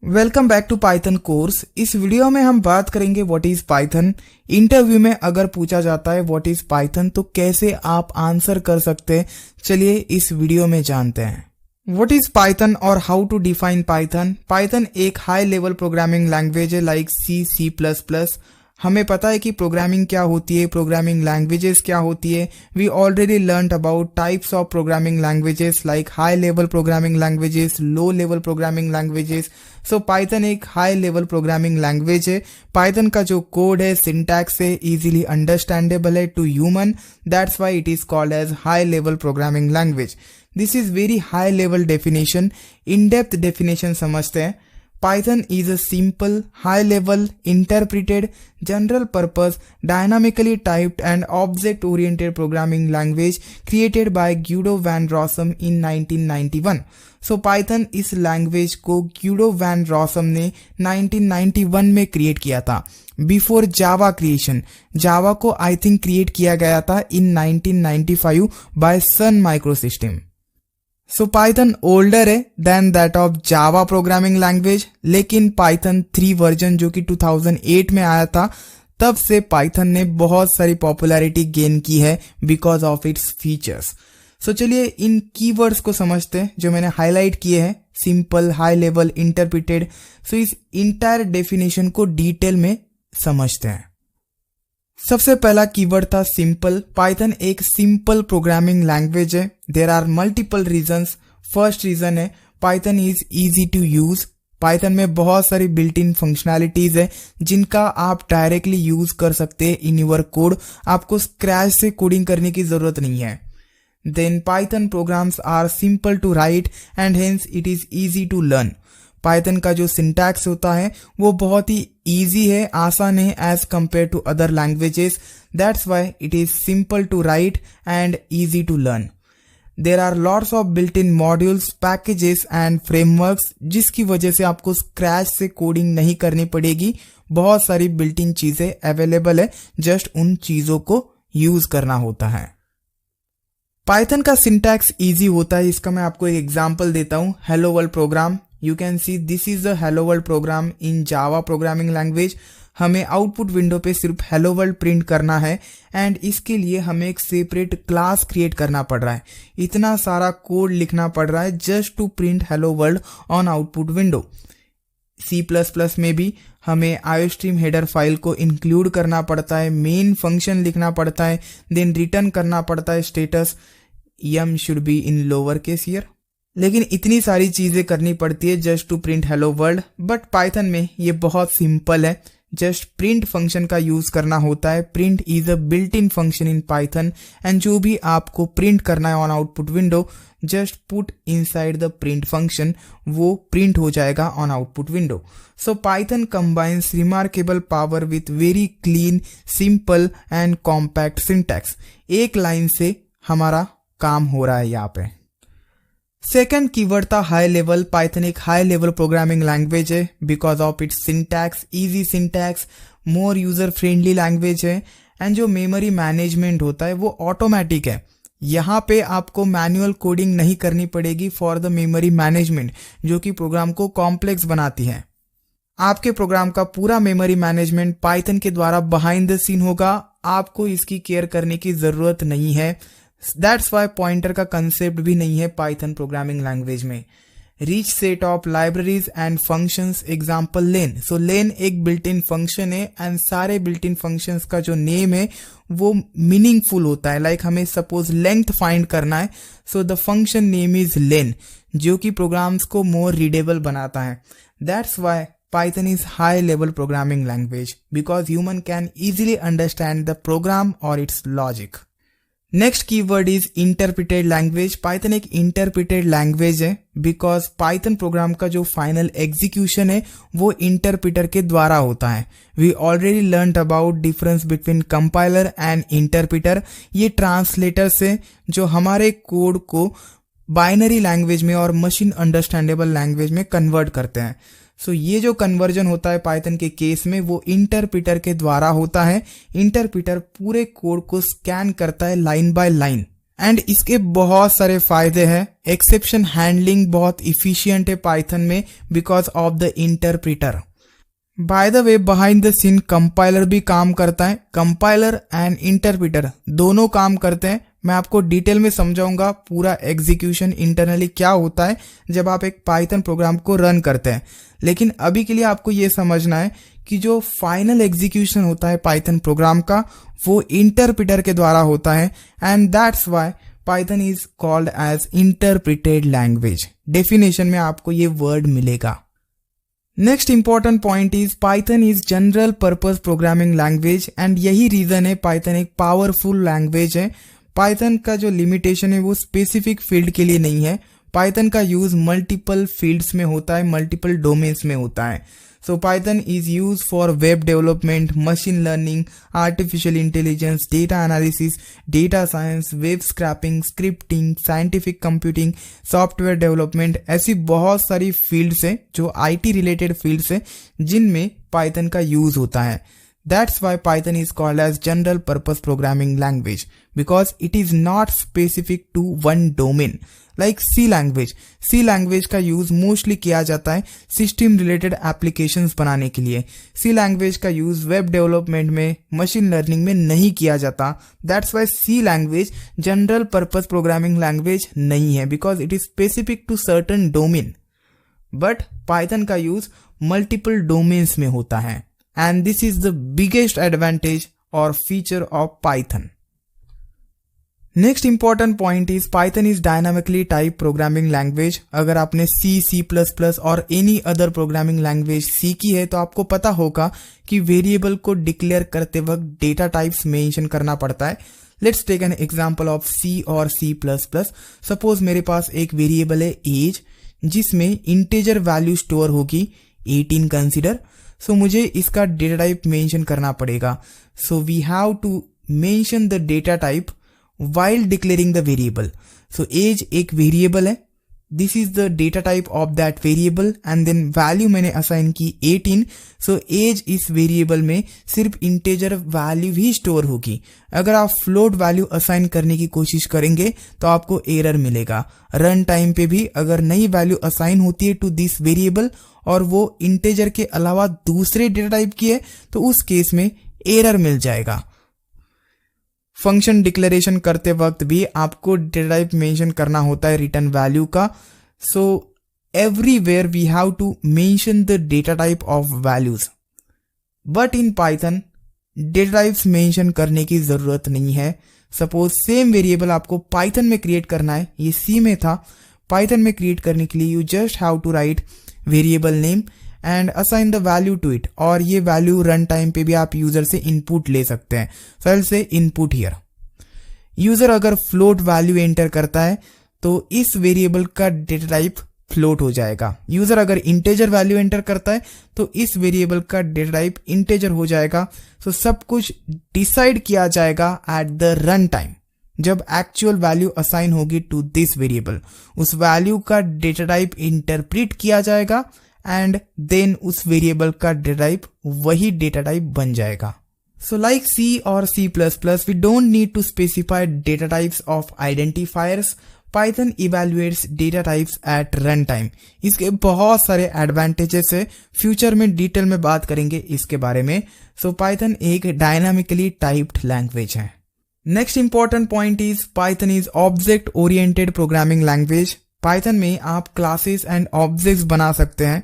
Welcome back to Python course. इस video में हम बात करेंगे व्हाट इज पाइथन। इंटरव्यू में अगर पूछा जाता है व्हाट इज पाइथन तो कैसे आप आंसर कर सकते हैं, चलिए इस वीडियो में जानते हैं। व्हाट इज पाइथन और how to define Python. Python एक हाई लेवल प्रोग्रामिंग लैंग्वेज है लाइक C++। हमें पता है कि प्रोग्रामिंग क्या होती है, प्रोग्रामिंग लैंग्वेजेस क्या होती है। We already learned about types of programming languages like high level programming languages, low level programming languages. So Python एक हाई लेवल प्रोग्रामिंग लैंग्वेज है। पाइथन का जो कोड है, सिंटैक्स है, इजीली अंडरस्टैंडेबल है to human, that's why it is called as high level programming language. This is very high level definition. In depth definition समझते हैं। Python is a simple, high-level, interpreted, general-purpose, dynamically typed and object-oriented programming language created by Guido van Rossum in 1991. So Python इस language को Guido van Rossum ने 1991 में create किया था, before जावा creation. जावा को I think create किया गया था in 1995 by Sun Microsystem. So Python older है than that of Java programming language, लेकिन पाइथन 3 वर्जन जो कि 2008 में आया था, तब से पाइथन ने बहुत सारी पॉपुलैरिटी गेन की है बिकॉज ऑफ इट्स फीचर्स। सो चलिए इन कीवर्ड्स को समझते हैं जो मैंने हाईलाइट किए हैं, सिंपल, हाई लेवल, इंटरप्रिटेड। सो इस इंटायर डेफिनेशन को डिटेल में समझते हैं। सबसे पहला कीवर्ड था सिंपल। पाइथन एक सिंपल प्रोग्रामिंग लैंग्वेज है। There are multiple reasons. First reason है Python is easy to use. Python में बहुत सारी बिल्ट इन फंक्शनैलिटीज है जिनका आप डायरेक्टली यूज कर सकते हैं इन यूर कोड। आपको स्क्रैच से कोडिंग करने की जरूरत नहीं है। Then Python programs are simple to write and hence it is easy to learn. Python का जो सिंटैक्स होता है वो बहुत ही इजी है, आसान है as compare to other languages. That's why it is simple to write and easy to learn. There are lots of built in modules, packages and frameworks, जिसकी वजह से आपको स्क्रैच से कोडिंग नहीं करनी पड़ेगी। बहुत सारी बिल्ट इन चीजें अवेलेबल है, जस्ट उन चीजों को यूज करना होता है। पाइथन का सिंटैक्स इजी होता है। इसका मैं आपको एक एग्जांपल देता हूं। Hello world program, you can see this is the hello world program in java programming language। हमें आउटपुट विंडो पे सिर्फ हेलो वर्ल्ड प्रिंट करना है एंड इसके लिए हमें एक सेपरेट क्लास क्रिएट करना पड़ रहा है। इतना सारा कोड लिखना पड़ रहा है just to print hello world on output window. C++ में भी हमें आईओस्ट्रीम हेडर फाइल को इंक्लूड करना पड़ता है, मेन फंक्शन लिखना पड़ता है, देन रिटर्न करना पड़ता है status m should be in lower case here. लेकिन इतनी सारी चीजें करनी पड़ती है जस्ट टू प्रिंट हेलो वर्ल्ड। बट पाइथन में ये बहुत सिंपल है, जस्ट प्रिंट फंक्शन का यूज करना होता है। Print is a built in function in Python and जो भी आपको प्रिंट करना है on output window, just put inside the print function, वो प्रिंट हो जाएगा on output window. So Python combines remarkable power with very clean, simple and compact syntax. एक line से हमारा काम हो रहा है यहाँ पे। सेकेंड कीवर्ड था हाई लेवल। पाइथन एक हाई लेवल प्रोग्रामिंग लैंग्वेज है because of its syntax, easy syntax, more user friendly language है एंड जो मेमोरी मैनेजमेंट होता है वो ऑटोमेटिक है। यहाँ पे आपको मैनुअल कोडिंग नहीं करनी पड़ेगी फॉर द मेमोरी मैनेजमेंट, जो कि प्रोग्राम को कॉम्प्लेक्स बनाती है। आपके प्रोग्राम का पूरा मेमोरी मैनेजमेंट पाइथन के द्वारा बिहाइंड द सीन होगा। आपको इसकी केयर करने की जरूरत नहीं है। दैट्स वाई पॉइंटर का कंसेप्ट भी नहीं है पाइथन प्रोग्रामिंग लैंग्वेज में। Rich set of libraries and functions, example len. So len एक बिल्ट इन फंक्शन है एंड सारे बिल्ट इन फंक्शंस का जो नेम है वो मीनिंगफुल होता है। लाइक हमें सपोज लेंथ फाइंड करना है, so the function name is len, जो कि प्रोग्राम्स को मोर रीडेबल बनाता है। That's why Python is high level programming language because human can easily understand the program or its logic. Next keyword is interpreted language. Python एक interpreted language है because Python programme का जो final execution है वो interpreter के द्वारा होता है। We already learned about difference between compiler and interpreter. ये ट्रांसलेटर्स है जो हमारे कोड को बाइनरी लैंग्वेज में और मशीन अंडरस्टैंडेबल लैंग्वेज में कन्वर्ट करते हैं। सो ये जो कन्वर्जन होता है पाइथन के केस में वो इंटरप्रिटर के द्वारा होता है। इंटरप्रिटर पूरे कोड को स्कैन करता है लाइन बाय लाइन एंड इसके बहुत सारे फायदे हैं। एक्सेप्शन हैंडलिंग बहुत इफिशिएंट है पाइथन में because of the interpreter. By the way behind the scene compiler भी काम करता है। कंपाइलर एंड इंटरप्रिटर दोनों काम करते हैं। मैं आपको डिटेल में समझाऊंगा पूरा एग्जीक्यूशन इंटरनली क्या होता है जब आप एक पाइथन प्रोग्राम को रन करते हैं। लेकिन अभी के लिए आपको ये समझना है कि जो फाइनल एग्जीक्यूशन होता है पाइथन प्रोग्राम का वो इंटरप्रिटर के द्वारा होता है and that's why Python is called as interpreted language. Definition में आपको ये वर्ड मिलेगा। Next important point is Python is general purpose programming language and यही रीजन है पाइथन एक पावरफुल लैंग्वेज है। पाइथन का जो लिमिटेशन है वो स्पेसिफिक फील्ड के लिए नहीं है। पाइथन का यूज मल्टीपल फील्ड्स में होता है, मल्टीपल डोमेन्स में होता है। सो Python is use for web development, machine learning, artificial intelligence, data analysis, data science, web scrapping, scripting, scientific computing, software development. ऐसी बहुत सारी फील्ड्स हैं जो आईटी रिलेटेड फील्ड्स हैं जिनमें पाइथन का यूज होता है। That's why Python is called as general purpose programming language because it is not specific to one domain like C language. C language का यूज मोस्टली किया जाता है सिस्टम रिलेटेड एप्लीकेशंस बनाने के लिए। C language का यूज वेब डेवलपमेंट में, machine learning में नहीं किया जाता। That's why C language general purpose programming language नहीं है because it is specific to certain domain. But Python का यूज मल्टीपल डोमेन्स में होता है and this is the biggest advantage or feature of Python. Next important point is Python is dynamically typed programming language. अगर आपने C, C++ और any other programming language सीखी है तो आपको पता होगा कि वेरिएबल को डिक्लेयर करते वक्त डेटा टाइप्स मेंशन करना पड़ता है। Let's take an example of C और C++. Suppose मेरे पास एक वेरिएबल है age जिसमें इंटीजर वैल्यू स्टोर होगी 18 कंसिडर। सो मुझे इसका डेटा टाइप मेंशन करना पड़ेगा। So we have to mention the data type while declaring the variable. So as एक वेरिएबल है, this is the data type of that variable and then value मैंने assign की 18। So as इस variable में सिर्फ integer value ही store होगी। अगर आप फ्लोट वैल्यू असाइन करने की कोशिश करेंगे तो आपको एरर मिलेगा। रन टाइम पे भी अगर नई वैल्यू असाइन होती है टू दिस वेरिएबल और वो इंटीजर के अलावा दूसरे डेटा टाइप की है तो उस केस में एरर मिल जाएगा। फंक्शन डिक्लेरेशन करते वक्त भी आपको डेटा टाइप मेंशन करना होता है रिटर्न वैल्यू का। So everywhere we have to mention the data type of values. But in Python data types mention करने की जरूरत नहीं है। सपोज सेम वेरिएबल आपको पाइथन में क्रिएट करना है, ये सी में था। पाइथन में क्रिएट करने के लिए you just have to write variable name and assign the value to it और ये वैल्यू रन टाइम पे भी आप यूजर से इनपुट ले सकते हैं। सो आई से इनपुट हियर। यूजर अगर फ्लोट वैल्यू एंटर करता है तो इस वेरिएबल का डेटा टाइप फ्लोट हो जाएगा। यूजर अगर इंटीजर वैल्यू एंटर करता है तो इस वेरिएबल का डेटा टाइप इंटीजर हो जाएगा। सो सब कुछ डिसाइड किया जाएगा एट द रन टाइम जब एक्चुअल वैल्यू असाइन होगी टू दिस वेरिएबल। उस वैल्यू का डेटा टाइप इंटरप्रेट किया जाएगा एंड देन उस वेरिएबल का डेटा टाइप वही डेटा टाइप बन जाएगा। सो लाइक C और C++, we don't need to specify data types of identifiers. Python evaluates data types at runtime. इसके बहुत सारे एडवांटेजेस है, फ्यूचर में डिटेल में बात करेंगे इसके बारे में। सो Python एक डायनामिकली टाइप्ड लैंग्वेज है। Next important point is Python is object oriented programming language. Python में आप क्लासेस एंड ऑब्जेक्ट्स बना सकते हैं।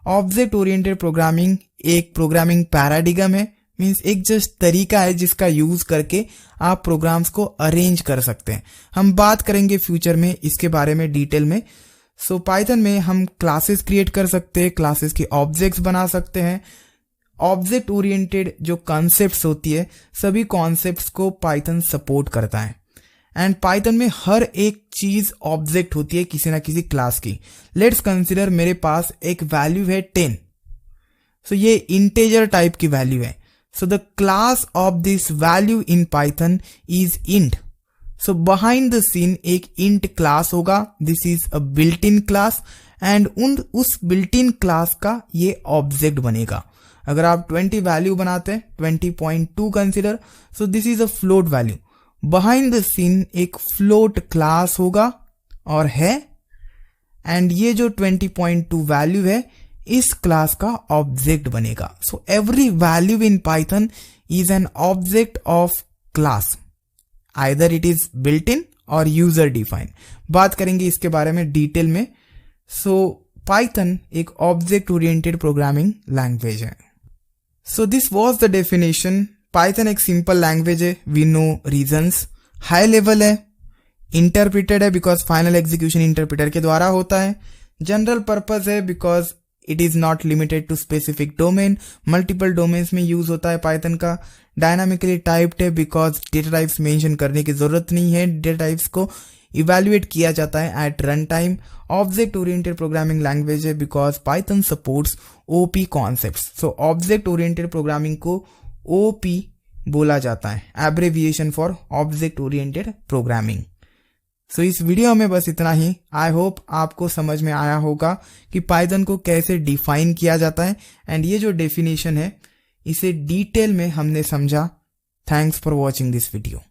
ऑब्जेक्ट ओरिएंटेड प्रोग्रामिंग एक प्रोग्रामिंग पैराडिगम है, मीन्स एक जस्ट तरीका है जिसका यूज करके आप प्रोग्राम्स को अरेंज कर सकते हैं। हम बात करेंगे फ्यूचर में इसके बारे में डिटेल में। सो पाइथन में हम क्लासेस क्रिएट कर सकते हैं, क्लासेस के ऑब्जेक्ट्स बना सकते हैं। ऑब्जेक्ट ओरिएंटेड जो कॉन्सेप्ट्स होती है सभी कॉन्सेप्ट्स को पाइथन सपोर्ट करता है एंड पाइथन में हर एक चीज ऑब्जेक्ट होती है किसी ना किसी क्लास की। लेट्स कंसीडर मेरे पास एक वैल्यू है 10। सो ये इंटीजर टाइप की वैल्यू है। So the class of this value in Python is int. So behind the scene एक इंट क्लास होगा, this is a built in class and उस बिल्ट इन क्लास का ये ऑब्जेक्ट बनेगा। अगर आप 20 वैल्यू बनाते हैं 20.2 consider, so this is a float value. Behind the scene एक फ्लोट क्लास होगा और है, एंड ये जो 20.2 वैल्यू है इस क्लास का ऑब्जेक्ट बनेगा. So every value in Python is an object of class, either it is built in और यूजर डिफाइन. बात करेंगे इसके बारे में डिटेल में. सो पाइथन एक ऑब्जेक्ट ओरिएंटेड प्रोग्रामिंग लैंग्वेज है. So this was the definition. Python एक सिंपल लैंग्वेज है, we know reasons. High level है, इंटरप्रिटेड है बिकॉज फाइनल एग्जीक्यूशन इंटरप्रिटर के द्वारा होता है. जनरल पर्पस है because it is not limited to specific domain, multiple domains में यूज होता है पाइथन का. डायनामिकली टाइप्ड है बिकॉज डेटा टाइप्स मेंशन करने की जरूरत नहीं है, डेटा टाइप्स को इवेल्युएट किया जाता है at run time. Object oriented programming language है because Python supports OP concepts. So object oriented programming को ओपी बोला जाता है, abbreviation for object oriented programming. So इस वीडियो में बस इतना ही. आई होप आपको समझ में आया होगा कि पाइथन को कैसे डिफाइन किया जाता है, एंड ये जो डेफिनेशन है इसे डिटेल में हमने समझा. Thanks for watching this video.